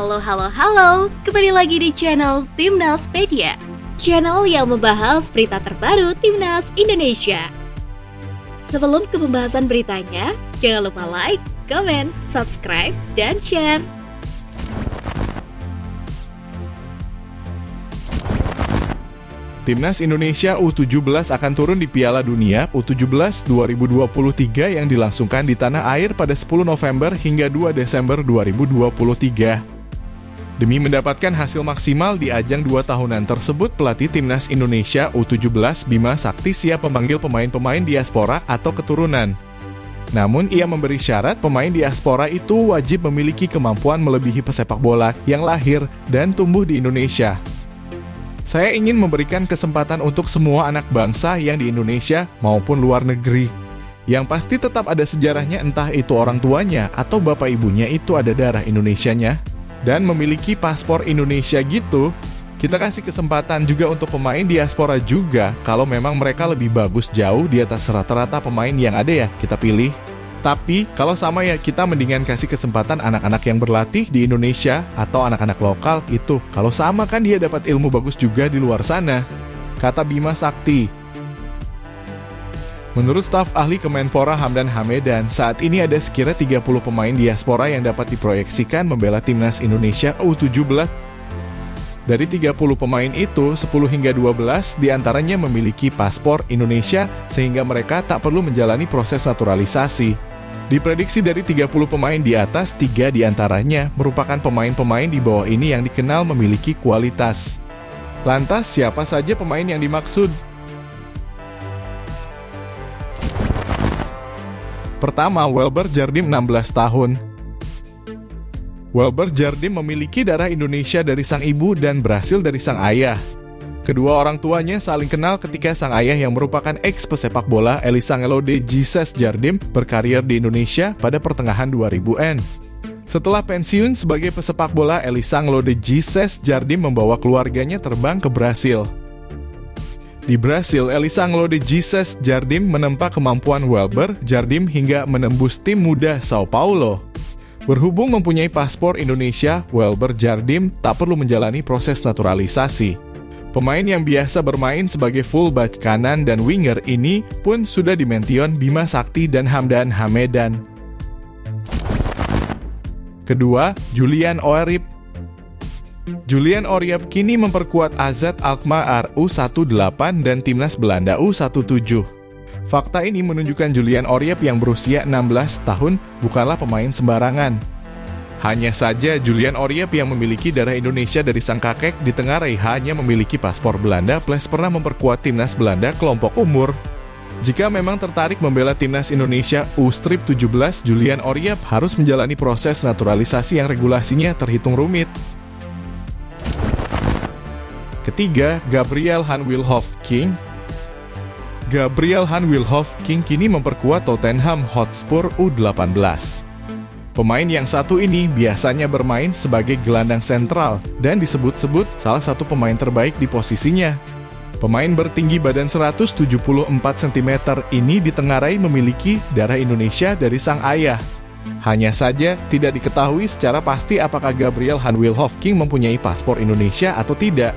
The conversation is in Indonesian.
Halo, kembali lagi di channel Timnaspedia, channel yang membahas berita terbaru Timnas Indonesia. Sebelum ke pembahasan beritanya, jangan lupa like, comment, subscribe, dan share. Timnas Indonesia U17 akan turun di Piala Dunia U17 2023 yang dilangsungkan di tanah air pada 10 November hingga 2 Desember 2023. Demi mendapatkan hasil maksimal di ajang 2 tahunan tersebut, pelatih Timnas Indonesia U17 Bima Sakti siap memanggil pemain-pemain diaspora atau keturunan. Namun ia memberi syarat pemain diaspora itu wajib memiliki kemampuan melebihi pesepak bola yang lahir dan tumbuh di Indonesia. Saya ingin memberikan kesempatan untuk semua anak bangsa yang di Indonesia maupun luar negeri. Yang pasti tetap ada sejarahnya, entah itu orang tuanya atau bapak ibunya itu ada darah Indonesianya dan memiliki paspor Indonesia gitu. Kita kasih kesempatan juga untuk pemain diaspora juga, kalau memang mereka lebih bagus jauh di atas rata-rata pemain yang ada ya kita pilih. Tapi kalau sama ya kita mendingan kasih kesempatan anak-anak yang berlatih di Indonesia atau anak-anak lokal itu. Kalau sama kan dia dapat ilmu bagus juga di luar sana, kata Bima Sakti. Menurut staf ahli Kemenpora Hamdan Hamedan, saat ini ada sekira 30 pemain diaspora yang dapat diproyeksikan membela Timnas Indonesia U17. Dari 30 pemain itu, 10 hingga 12 diantaranya memiliki paspor Indonesia sehingga mereka tak perlu menjalani proses naturalisasi. Diprediksi dari 30 pemain di atas, 3 diantaranya merupakan pemain-pemain di bawah ini yang dikenal memiliki kualitas. Lantas, siapa saja pemain yang dimaksud? Pertama, Welber Jardim 16 tahun. Welber Jardim memiliki darah Indonesia dari sang ibu dan Brasil dari sang ayah. Kedua orang tuanya saling kenal ketika sang ayah yang merupakan ex-pesepak bola Elisangelo de Jesus Jardim berkarir di Indonesia pada pertengahan 2000-an. Setelah pensiun sebagai pesepak bola, Elisangelo de Jesus Jardim membawa keluarganya terbang ke Brasil. Di Brasil, Elisangelo de Jesus Jardim menempa kemampuan Welber Jardim hingga menembus tim muda Sao Paulo. Berhubung mempunyai paspor Indonesia, Welber Jardim tak perlu menjalani proses naturalisasi. Pemain yang biasa bermain sebagai fullback kanan dan winger ini pun sudah dimention Bima Sakti dan Hamdan Hamedan. Kedua, Julian Oryep. Julian Oryep kini memperkuat AZ Alkmaar U18 dan Timnas Belanda U17. Fakta ini menunjukkan Julian Oryep yang berusia 16 tahun bukanlah pemain sembarangan. Hanya saja Julian Oryep yang memiliki darah Indonesia dari sang kakek ditengarai hanya memiliki paspor Belanda plus pernah memperkuat Timnas Belanda kelompok umur. Jika memang tertarik membela Timnas Indonesia U17, Julian Oryep harus menjalani proses naturalisasi yang regulasinya terhitung rumit. Ketiga, Gabriel Hanwilhoff King. Gabriel Hanwilhoff King kini memperkuat Tottenham Hotspur U18. Pemain yang satu ini biasanya bermain sebagai gelandang sentral dan disebut-sebut salah satu pemain terbaik di posisinya. Pemain bertinggi badan 174 cm ini ditengarai memiliki darah Indonesia dari sang ayah. Hanya saja tidak diketahui secara pasti apakah Gabriel Hanwilhoff King mempunyai paspor Indonesia atau tidak.